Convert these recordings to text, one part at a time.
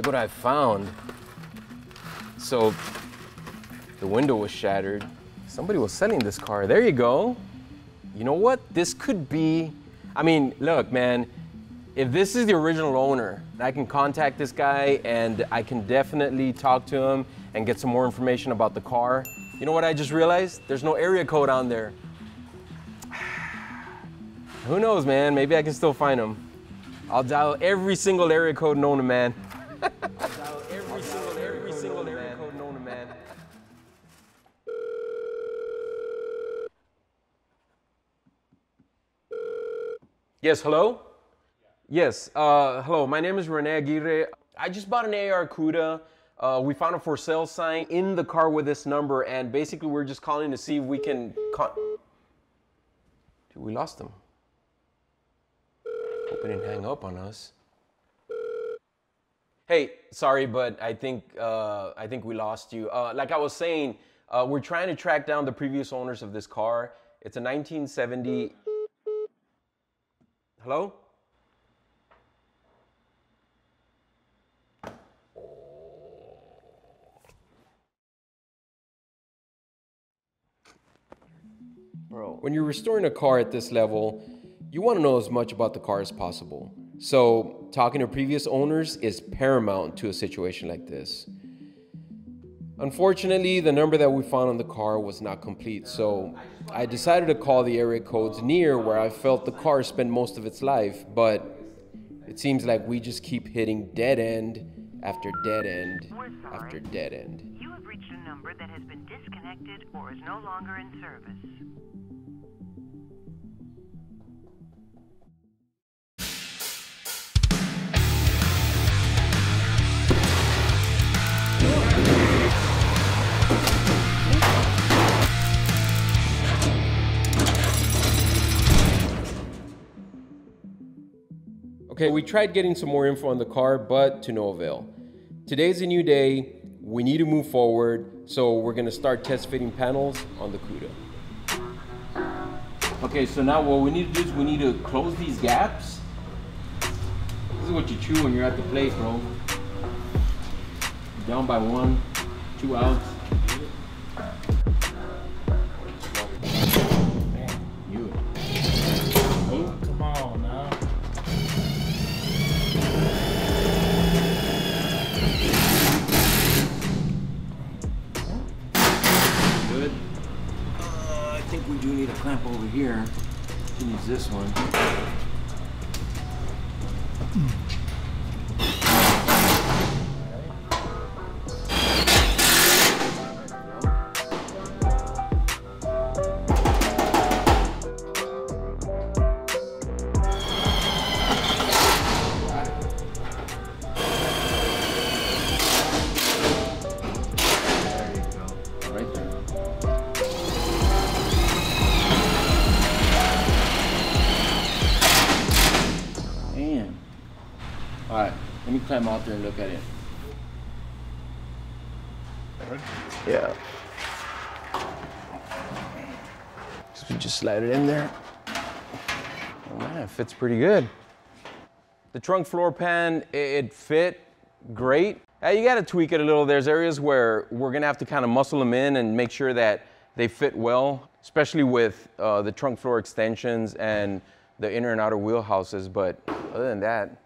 Look what I found. So the window was shattered. Somebody was selling this car. There you go. You know what? This could be, I mean, look, man, if this is the original owner, I can contact this guy and I can definitely talk to him and get some more information about the car. You know what I just realized? There's no area code on there. Who knows, man? Maybe I can still find him. I'll dial every single area code known to man. I'll dial every single area code known to man. Yes, hello? Yes, hello, my name is Rene Aguirre. I just bought an AR Cuda. We found a for sale sign in the car with this number, and basically we're just calling to see if we can Dude, we lost him. Hope he didn't hang up on us. Hey, sorry, but I think we lost you. Like I was saying, we're trying to track down the previous owners of this car. It's a 1970. Hello? Bro, when you're restoring a car at this level, you want to know as much about the car as possible. So talking to previous owners is paramount to a situation like this. Unfortunately, the number that we found on the car was not complete, so I decided to call the area codes near where I felt the car spent most of its life, but it seems like we just keep hitting dead end after dead end after dead end. You have reached a number that has been disconnected or is no longer in service. Okay, we tried getting some more info on the car, but to no avail. Today's a new day. We need to move forward, so we're gonna start test fitting panels on the Cuda. Okay, so now what we need to do is we need to close these gaps. This is what you chew when you're at the plate, bro. Down by 1, 2 outs. Come on now. Good. I think we do need a clamp over here. We can use this one. All right, let me climb out there and look at it. Yeah. So we just slide it in there. Oh man, it fits pretty good. The trunk floor pan, it fit great. You gotta tweak it a little. There's areas where we're gonna have to kind of muscle them in and make sure that they fit well, especially with the trunk floor extensions and the inner and outer wheel houses. But other than that,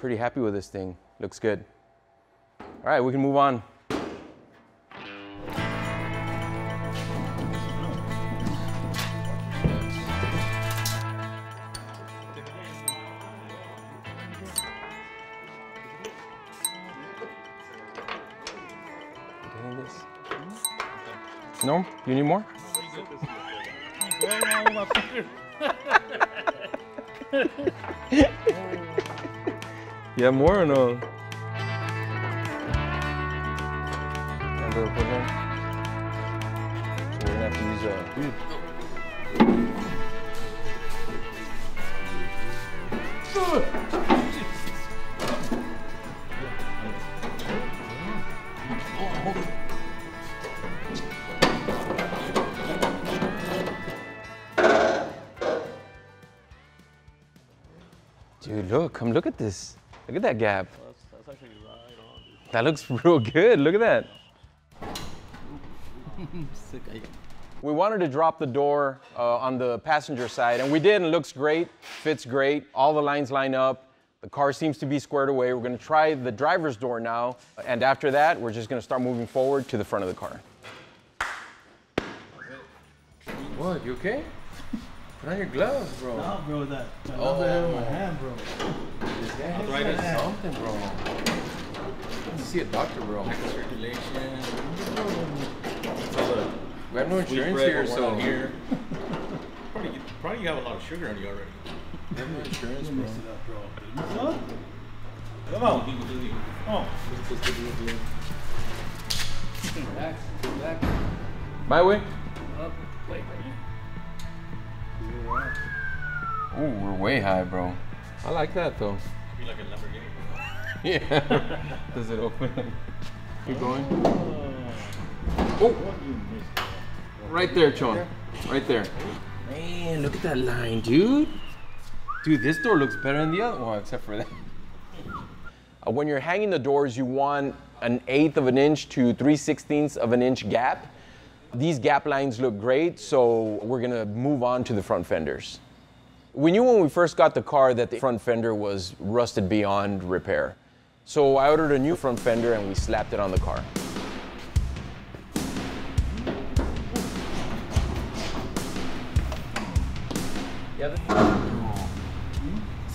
pretty happy with this thing. Looks good. All right, we can move on. No? You need more? You have more or no? So we're gonna have to use Dude, look, come look at this. Look at that gap. That looks real good. Look at that. We wanted to drop the door on the passenger side, and we did, and it looks great, fits great. All the lines line up. The car seems to be squared away. We're gonna try the driver's door now, and after that, we're just gonna start moving forward to the front of the car. What, you okay? Put on your gloves, bro. No, bro, that number in my hand, bro. This guy has something, bro. Let's see a doctor, bro. Circulation. We have no insurance here, so here. Probably you have a lot of sugar on you already. We have no insurance, bro. Come on. Oh. Back. My way. Up. Like, Ooh, we're way high, bro. I like that, though. be like a Lamborghini. Yeah. Does it open? Keep going. Oh! Right there, Chon. Right there. Man, look at that line, dude. Dude, this door looks better than the other one, except for that. When you're hanging the doors, you want an 1/8 of an inch to 3/16 of an inch gap. These gap lines look great, so we're gonna move on to the front fenders. We knew when we first got the car that the front fender was rusted beyond repair. So I ordered a new front fender and we slapped it on the car. Yeah, that's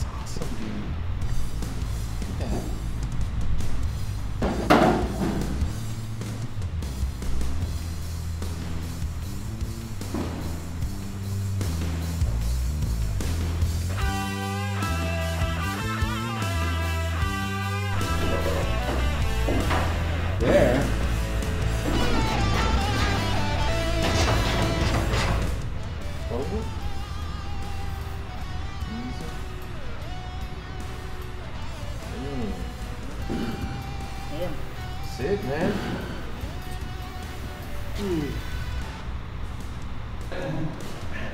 awesome, dude. Look at that. There. Over. Sick, man.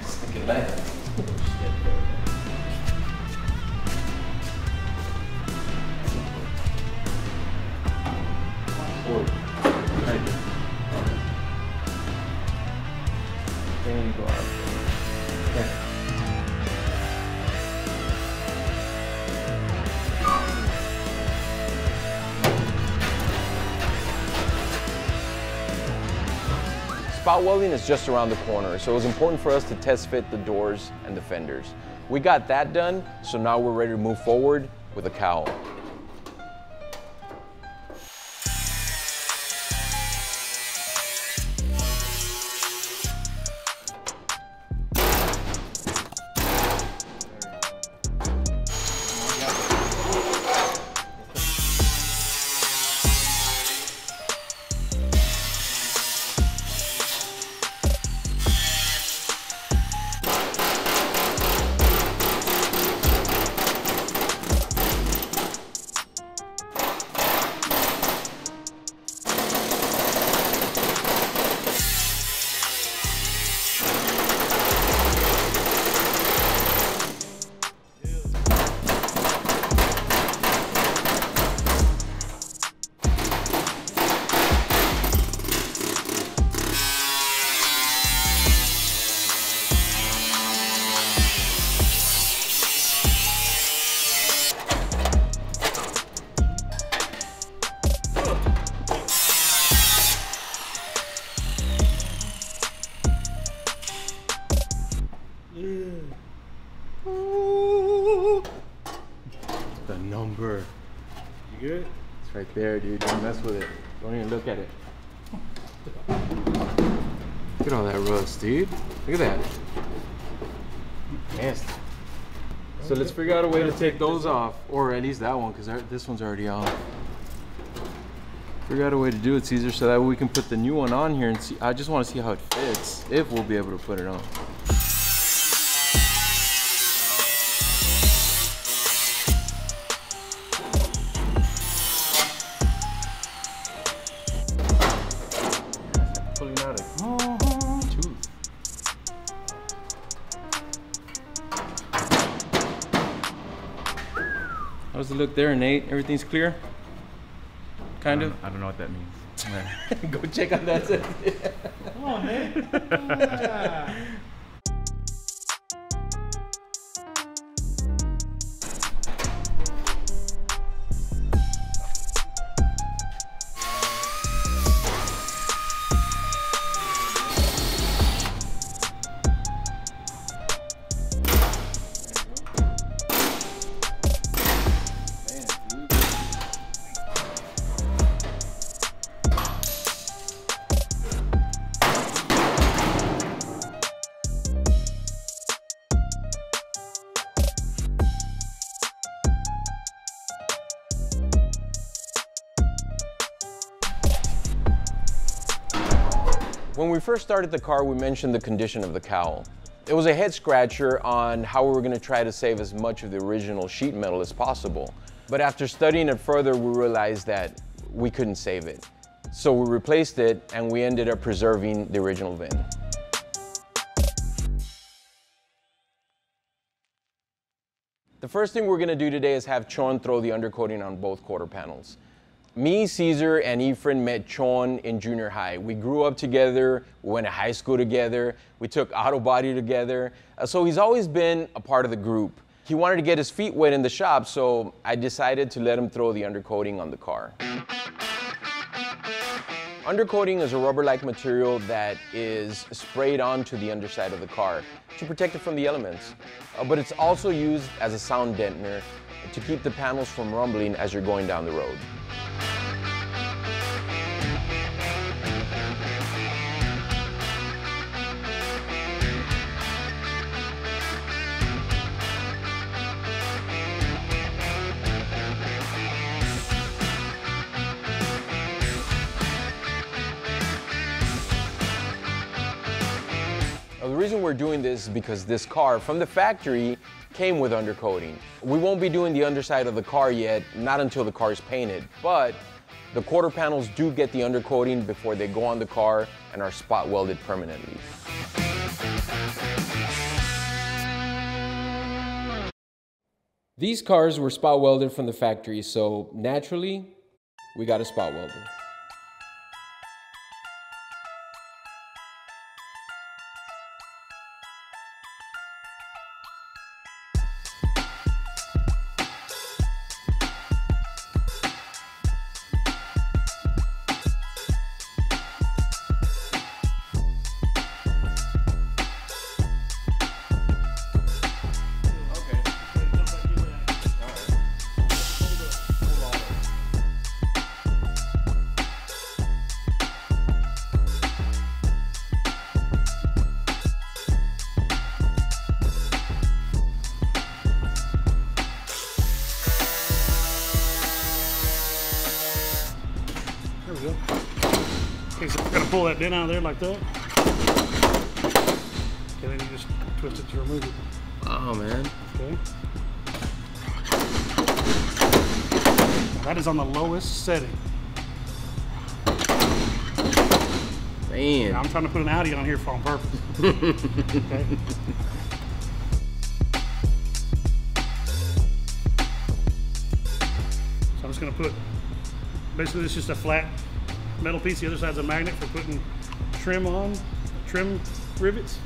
Stick it back. Then you go out. Yeah. Spot welding is just around the corner, so it was important for us to test fit the doors and the fenders. We got that done, so now we're ready to move forward with a cowl. The number. You good? It's right there, dude. Don't mess with it. Don't even look at it. Look at all that rust, dude. Look at that. Yes. So let's figure out a way to take those off, or at least that one, because this one's already off. Figure out a way to do it, Caesar, so that way we can put the new one on here and see. I just want to see how it fits, if we'll be able to put it on. Pulling out a tooth. How's it look there, Nate? Everything's clear? kind of? I don't know what that means. Go check on that. Come on, man. Yeah. When we first started the car, we mentioned the condition of the cowl. It was a head scratcher on how we were going to try to save as much of the original sheet metal as possible. But after studying it further, we realized that we couldn't save it. So we replaced it and we ended up preserving the original VIN. The first thing we're going to do today is have Chon throw the undercoating on both quarter panels. Me, Caesar, and Efren met Chon in junior high. We grew up together, we went to high school together, we took auto body together. So he's always been a part of the group. He wanted to get his feet wet in the shop, so I decided to let him throw the undercoating on the car. Undercoating is a rubber-like material that is sprayed onto the underside of the car to protect it from the elements. But it's also used as a sound dampener to keep the panels from rumbling as you're going down the road. The reason we're doing this is because this car from the factory came with undercoating. We won't be doing the underside of the car yet, not until the car is painted, but the quarter panels do get the undercoating before they go on the car and are spot welded permanently. These cars were spot welded from the factory, so naturally, we got a spot welder. Okay, so we're gonna pull that dent out of there like that. Okay, then you just twist it to remove it. Oh man. Okay. Now that is on the lowest setting. Man. Now I'm trying to put an Audi on here on purpose. Okay. So I'm just gonna put, basically this is just a flat metal piece. The other side's a magnet for putting trim on, trim rivets.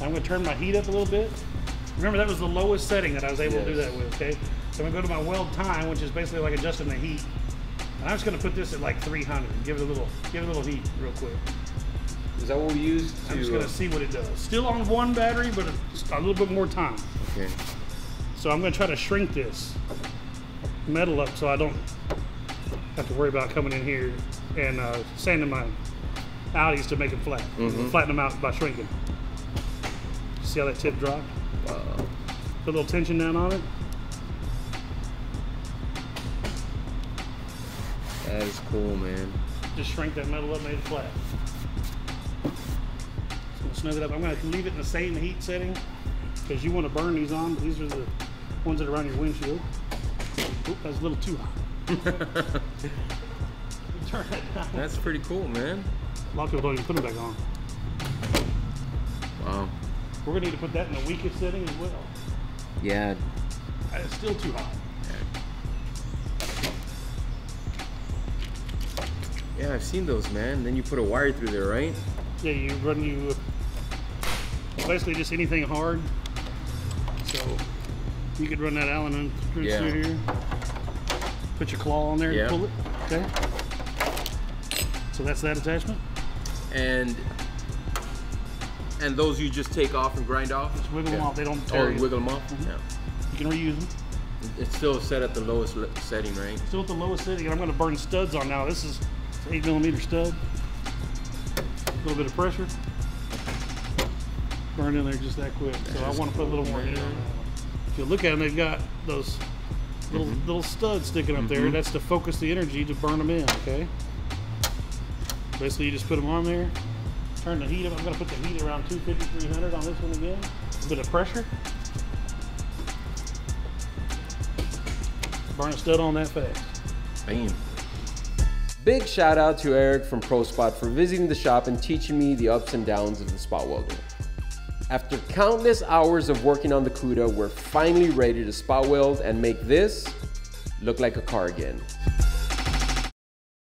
I'm gonna turn my heat up a little bit. Remember, that was the lowest setting that I was able to do that with, okay? So I'm gonna go to my weld time, which is basically like adjusting the heat. And I'm just gonna put this at like 300, give it a little heat real quick. Is that what we use to... I'm just gonna see what it does. Still on one battery, but just a little bit more time. Okay. So I'm gonna try to shrink this metal up so I don't have to worry about coming in here and sanding my Audis to make them flat. Flatten them out by shrinking. See how that tip dropped? Wow. Put a little tension down on it. That is cool, man. Just shrink that metal up, made it flat. Just gonna snug it up. I'm gonna leave it in the same heat setting because you want to burn these on, but these are the ones that are on your windshield. Oop, that's a little too hot. Turn it down. That's pretty cool, man. A lot of people don't even put them back on. Wow. We're gonna need to put that in the weakest setting as well. Yeah. It's still too hot. Yeah, I've seen those, man. Then you put a wire through there, right? Yeah, you basically just anything hard. So you could run that Allen through here. Put your claw on there and pull it. Okay. So that's that attachment. And those you just take off and grind off? Just wiggle them off. They don't tear you. Wiggle them off? Mm-hmm. Yeah. You can reuse them. It's still set at the lowest setting, right? Still at the lowest setting, and I'm going to burn studs on now. This is an 8mm stud. A little bit of pressure. Burn in there just that quick. So I want to put a little more heat on that one. If you look at them, they've got those little studs sticking up there. That's to focus the energy to burn them in, okay? Basically, you just put them on there. Turn the heat up. I'm going to put the heat around 250, 300 on this one again. A bit of pressure. Burn a stud on that fast. Bam. Big shout out to Eric from ProSpot for visiting the shop and teaching me the ups and downs of the spot welding. After countless hours of working on the Cuda, we're finally ready to spot weld and make this look like a car again.